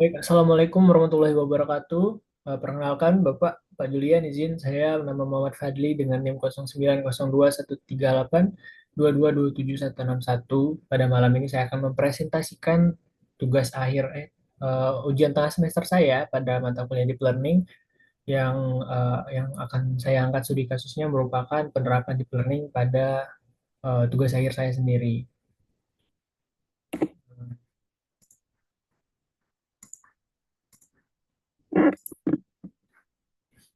Baik, Assalamualaikum warahmatullahi wabarakatuh. Perkenalkan Bapak, Pak Julian, izin saya nama Muhammad Fadli dengan NIM 09021382227161. Pada malam ini saya akan mempresentasikan tugas akhir ujian tengah semester saya pada mata kuliah Deep Learning yang akan saya angkat studi kasusnya merupakan penerapan Deep Learning pada tugas akhir saya sendiri.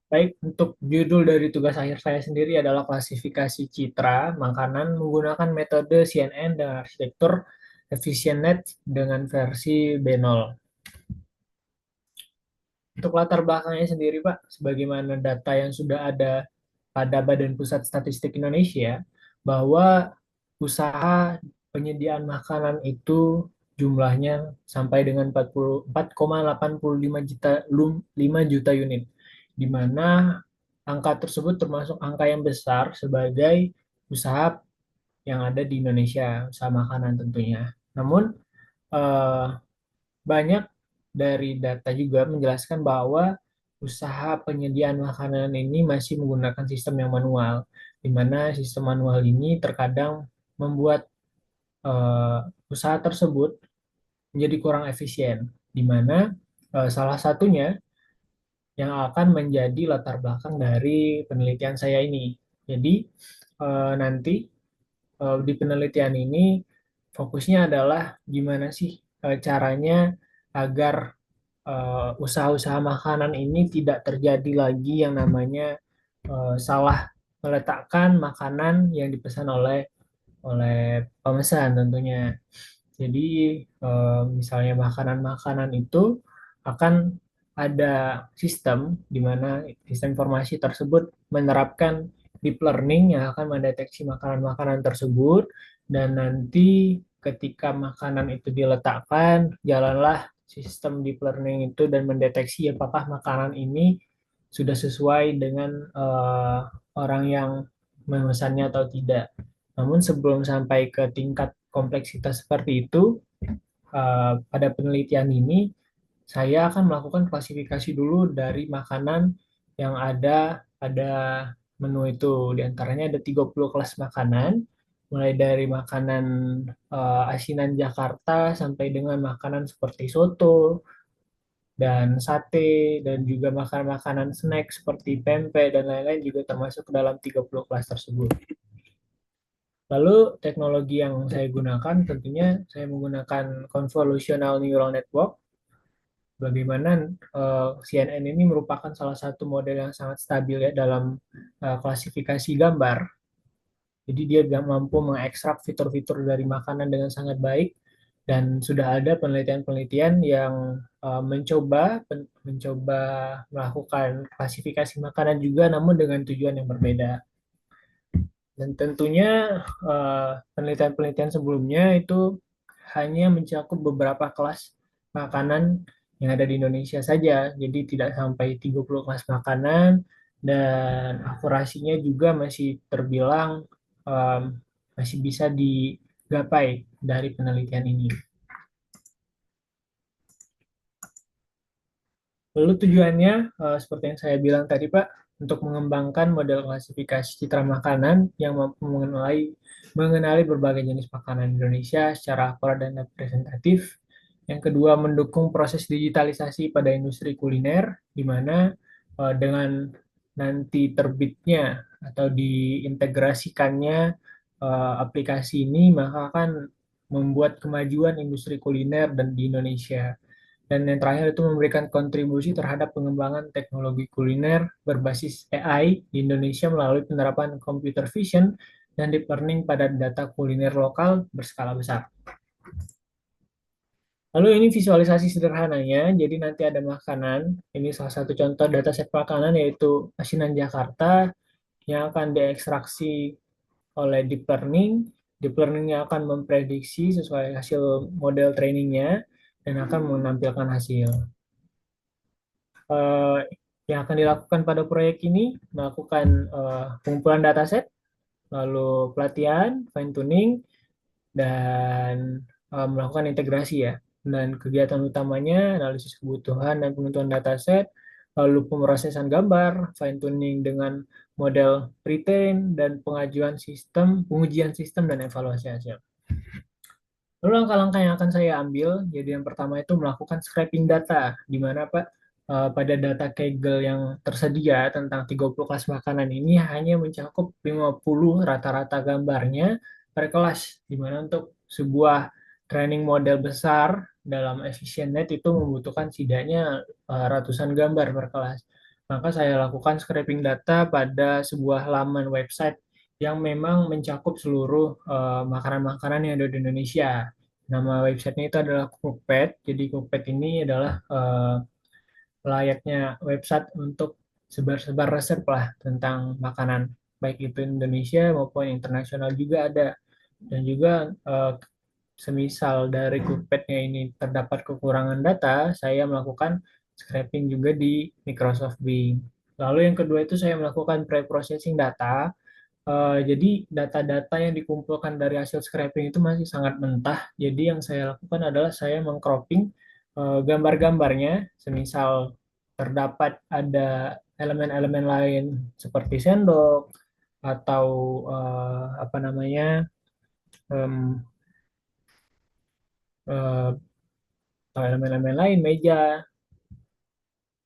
Baik, untuk judul dari tugas akhir saya sendiri adalah klasifikasi citra makanan menggunakan metode CNN dan arsitektur EfficientNet dengan versi B0. Untuk latar belakangnya sendiri, Pak, sebagaimana data yang sudah ada pada Badan Pusat Statistik Indonesia, bahwa usaha penyediaan makanan itu jumlahnya sampai dengan 44,85 juta, 5 juta unit, di mana angka tersebut termasuk angka yang besar sebagai usaha yang ada di Indonesia, usaha makanan tentunya. Namun, eh, banyak dari data juga menjelaskan bahwa usaha penyediaan makanan ini masih menggunakan sistem yang manual, di mana sistem manual ini terkadang membuat eh, usaha tersebut menjadi kurang efisien, di mana salah satunya yang akan menjadi latar belakang dari penelitian saya ini. Jadi nanti di penelitian ini fokusnya adalah gimana sih caranya agar usaha-usaha makanan ini tidak terjadi lagi yang namanya salah meletakkan makanan yang dipesan oleh pemesan tentunya. Jadi misalnya makanan-makanan itu akan ada sistem di mana sistem informasi tersebut menerapkan deep learning yang akan mendeteksi makanan-makanan tersebut, dan nanti ketika makanan itu diletakkan, jalanlah sistem deep learning itu dan mendeteksi apakah makanan ini sudah sesuai dengan orang yang memesannya atau tidak. Namun sebelum sampai ke tingkat kompleksitas seperti itu, pada penelitian ini saya akan melakukan klasifikasi dulu dari makanan yang ada pada menu itu. Di antaranya ada 30 kelas makanan, mulai dari makanan asinan Jakarta sampai dengan makanan seperti soto dan sate dan juga makanan-makanan snack seperti pempek dan lain-lain juga termasuk dalam 30 kelas tersebut. Lalu teknologi yang saya gunakan tentunya saya menggunakan convolutional neural network. Bagaimana CNN ini merupakan salah satu model yang sangat stabil ya dalam klasifikasi gambar. Jadi dia mampu mengekstrak fitur-fitur dari makanan dengan sangat baik, dan sudah ada penelitian-penelitian yang mencoba melakukan klasifikasi makanan juga namun dengan tujuan yang berbeda. Dan tentunya penelitian-penelitian sebelumnya itu hanya mencakup beberapa kelas makanan yang ada di Indonesia saja. Jadi tidak sampai 30 kelas makanan, dan akurasinya juga masih terbilang um, masih bisa digapai dari penelitian ini. Lalu tujuannya, seperti yang saya bilang tadi Pak, untuk mengembangkan model klasifikasi citra makanan yang mampu mengenali berbagai jenis makanan Indonesia secara akurat dan representatif. Yang kedua, mendukung proses digitalisasi pada industri kuliner, di mana dengan nanti terbitnya atau diintegrasikannya aplikasi ini, maka akan membuat kemajuan industri kuliner dan di Indonesia. Dan yang terakhir itu memberikan kontribusi terhadap pengembangan teknologi kuliner berbasis AI di Indonesia melalui penerapan computer vision dan deep learning pada data kuliner lokal berskala besar. Lalu ini visualisasi sederhananya, jadi nanti ada makanan, ini salah satu contoh dataset makanan yaitu asinan Jakarta yang akan diekstraksi oleh deep learning. Deep learning-nya akan memprediksi sesuai hasil model trainingnya dan akan menampilkan hasil. eh, yang akan dilakukan pada proyek ini melakukan pengumpulan dataset, lalu pelatihan, fine tuning, dan melakukan integrasi ya. Dan kegiatan utamanya analisis kebutuhan dan penentuan dataset, lalu pemrosesan gambar, fine tuning dengan model pre-train, dan pengujian sistem dan evaluasi hasil. Lalu langkah-langkah yang akan saya ambil, jadi yang pertama itu melakukan scraping data, di mana Pak, pada data Kaggle yang tersedia tentang 30 kelas makanan ini hanya mencakup 50 rata-rata gambarnya per kelas, di mana untuk sebuah training model besar dalam EfficientNet itu membutuhkan setidaknya ratusan gambar per kelas. Maka saya lakukan scraping data pada sebuah laman website yang memang mencakup seluruh makanan-makanan yang ada di Indonesia. Nama websitenya itu adalah Cookpad. Jadi Cookpad ini adalah layaknya website untuk sebar-sebar resep lah tentang makanan, baik itu Indonesia maupun internasional juga ada. Dan juga semisal dari Cookpad-nya ini terdapat kekurangan data, saya melakukan scraping juga di Microsoft Bing. Lalu yang kedua itu saya melakukan pre-processing data. Jadi data-data yang dikumpulkan dari hasil scraping itu masih sangat mentah. Jadi yang saya lakukan adalah saya mengcropping gambar-gambarnya, semisal terdapat ada elemen-elemen lain seperti sendok atau apa namanya em, eh, atau elemen-elemen lain, meja,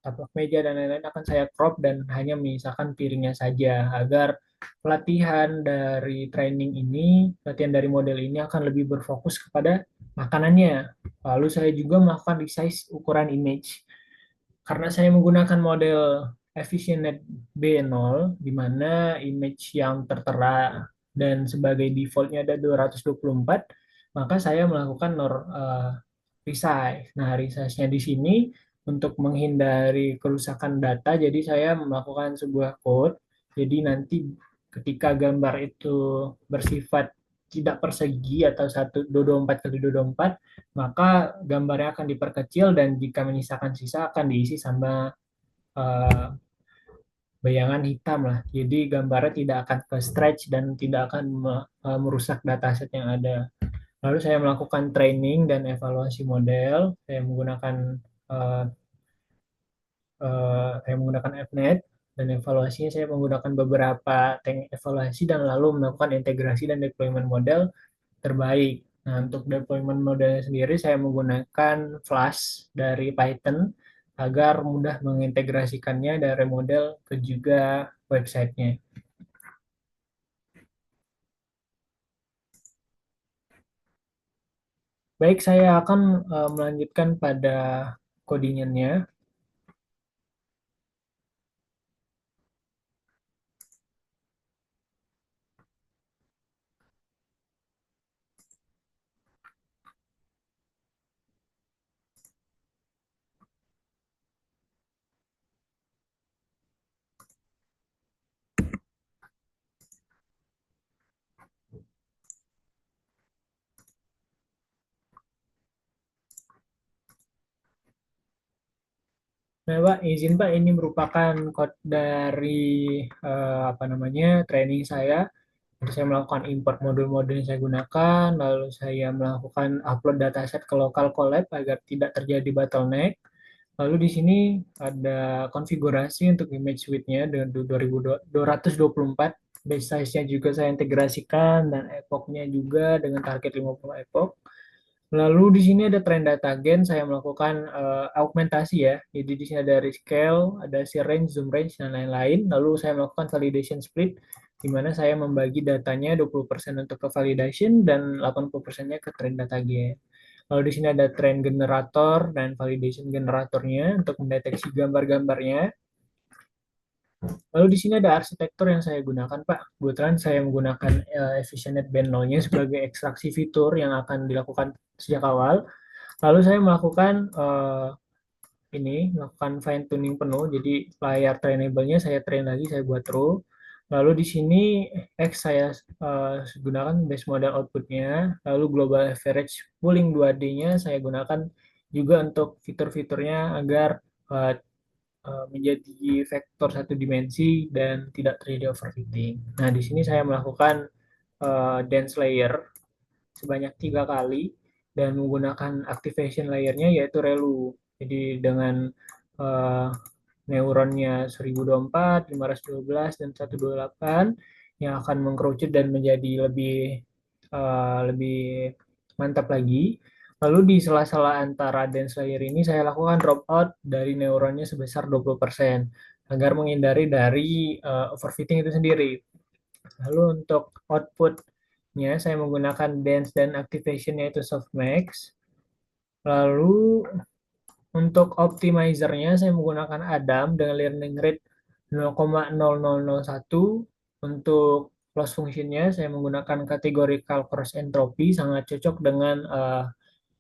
taplak meja dan lain-lain akan saya crop dan hanya menyisakan piringnya saja agar pelatihan dari model ini akan lebih berfokus kepada makanannya. Lalu saya juga melakukan resize ukuran image karena saya menggunakan model EfficientNet B0 di mana image yang tertera dan sebagai defaultnya ada 224, maka saya melakukan resize. Nah, resize-nya di sini untuk menghindari kerusakan data, jadi saya melakukan sebuah code. Jadi nanti ketika gambar itu bersifat tidak persegi atau 1 224 kali 224, maka gambarnya akan diperkecil dan jika menyisakan sisa akan diisi sama eh, bayangan hitam lah. Jadi gambarnya tidak akan ke stretch dan tidak akan merusak dataset yang ada. Lalu saya melakukan training dan evaluasi model. Saya menggunakan FNet dan evaluasinya saya menggunakan beberapa teknik evaluasi dan lalu melakukan integrasi dan deployment model terbaik. Nah, untuk deployment modelnya sendiri saya menggunakan Flash dari Python agar mudah mengintegrasikannya dari model ke juga websitenya. Baik, saya akan melanjutkan pada codingannya. Nah, Pak, izin Pak, ini merupakan code dari apa namanya training saya. Jadi saya melakukan import modul-modul yang saya gunakan, lalu saya melakukan upload dataset ke local collab agar tidak terjadi bottleneck. Lalu di sini ada konfigurasi untuk image width-nya dengan 224, base size-nya juga saya integrasikan, dan epoch-nya juga dengan target 50 epoch. Lalu di sini ada trend data gen, saya melakukan augmentasi ya. Jadi di sini ada rescale, ada si range, zoom range, dan lain-lain. Lalu saya melakukan validation split, di mana saya membagi datanya 20% untuk ke validation dan 80%-nya ke trend data gen. Lalu di sini ada trend generator dan validation generatornya untuk mendeteksi gambar-gambarnya. Lalu di sini ada arsitektur yang saya gunakan, Pak. Kebetulan saya menggunakan EfficientNet Band 0-nya sebagai ekstraksi fitur yang akan dilakukan sejak awal. Lalu saya melakukan fine tuning penuh. Jadi layar trainable-nya saya train lagi, saya buat true. Lalu di sini X saya gunakan base model output-nya. Lalu global average pooling 2D-nya saya gunakan juga untuk fitur-fiturnya agar uh, menjadi vektor satu dimensi dan tidak terjadi overfitting. Nah, di sini saya melakukan dense layer sebanyak 3 kali, dan menggunakan activation layernya yaitu ReLU. Jadi dengan uh, neuronnya 1024, 512, dan 128 yang akan mengkerucut dan menjadi lebih mantap lagi. Lalu di sela-sela antara dance layer ini saya lakukan drop out dari neuronnya sebesar 20% agar menghindari dari overfitting itu sendiri. Lalu untuk outputnya saya menggunakan dance dan activation yaitu softmax. Lalu untuk optimizernya saya menggunakan Adam dengan learning rate 0,0001. Untuk loss functionnya saya menggunakan categorical cross entropy, sangat cocok dengan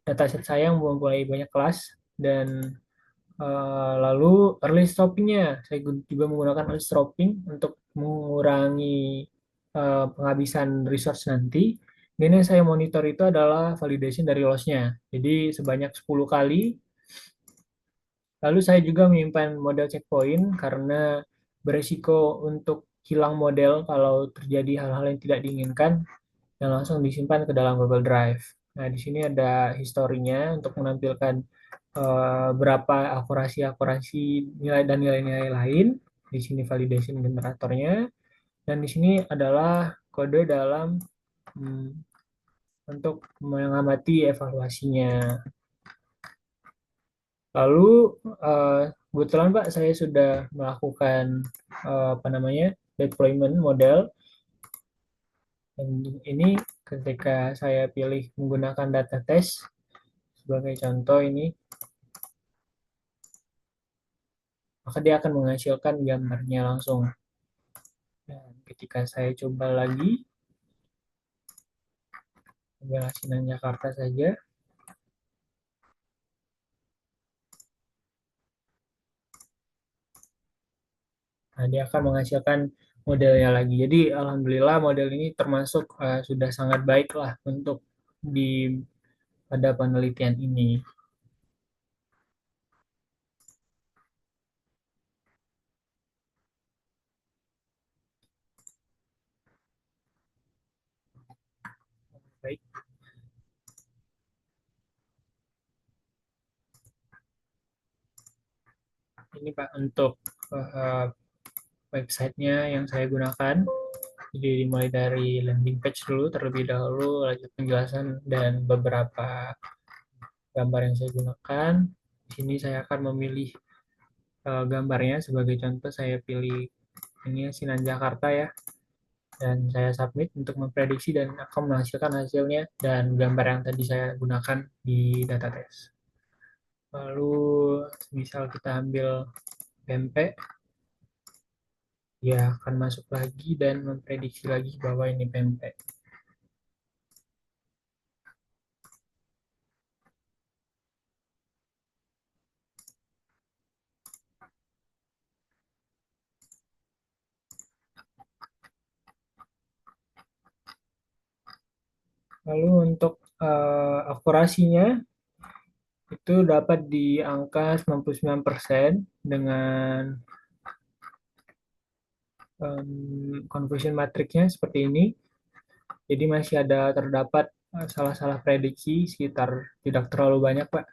dataset saya yang mempunyai banyak kelas. Dan lalu early stoppingnya saya juga menggunakan early stopping untuk mengurangi penghabisan resource nanti. Dan yang saya monitor itu adalah validation dari lossnya. Jadi sebanyak 10 kali. Lalu saya juga menyimpan model checkpoint karena beresiko untuk hilang model kalau terjadi hal-hal yang tidak diinginkan dan langsung disimpan ke dalam Google Drive. Nah, di sini ada historinya untuk menampilkan berapa akurasi-akurasi nilai dan nilai-nilai lain. Di sini validation generatornya dan di sini adalah kode dalam hmm, untuk mengamati evaluasinya. Lalu kebetulan Pak saya sudah melakukan apa namanya deployment model dan ini ketika saya pilih menggunakan data test sebagai contoh ini, maka dia akan menghasilkan gambarnya langsung. Dan ketika saya coba lagi ambil asinan Jakarta saja, nah dia akan menghasilkan modelnya lagi. Jadi alhamdulillah model ini termasuk sudah sangat baik lah untuk di pada penelitian ini. Baik, ini Pak untuk uh, websitenya yang saya gunakan. Jadi dimulai dari landing page dulu terlebih dahulu, lanjut penjelasan dan beberapa gambar yang saya gunakan. Di sini saya akan memilih gambarnya. Sebagai contoh saya pilih ini Sinan Jakarta ya. Dan saya submit untuk memprediksi dan akan menghasilkan hasilnya dan gambar yang tadi saya gunakan di data test. Lalu misal kita ambil pempek, dia akan masuk lagi dan memprediksi lagi bahwa ini pempek. Lalu untuk akurasinya itu dapat di angka 99% dengan conversion matrixnya seperti ini. Jadi masih ada terdapat salah-salah prediksi sekitar tidak terlalu banyak Pak.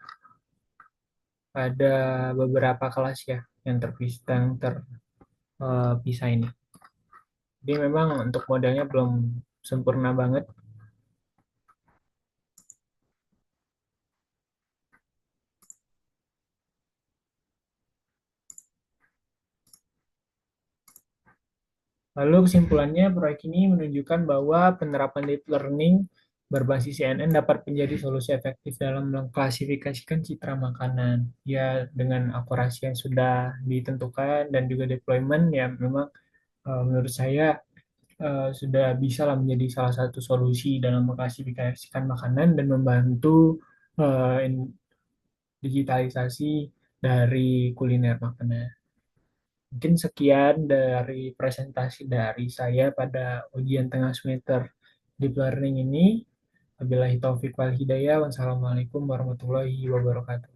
Ada beberapa kelas ya yang terpisah ini. Jadi memang untuk modelnya belum sempurna banget. Lalu kesimpulannya, proyek ini menunjukkan bahwa penerapan deep learning berbasis CNN dapat menjadi solusi efektif dalam mengklasifikasikan citra makanan. Ya, dengan akurasi yang sudah ditentukan dan juga deployment, ya memang menurut saya sudah bisa lah menjadi salah satu solusi dalam mengklasifikasikan makanan dan membantu digitalisasi dari kuliner makanan. Mungkin sekian dari presentasi dari saya pada ujian tengah semester Deep Learning ini. Wabillahi taufiq wal hidayah. Wassalamualaikum warahmatullahi wabarakatuh.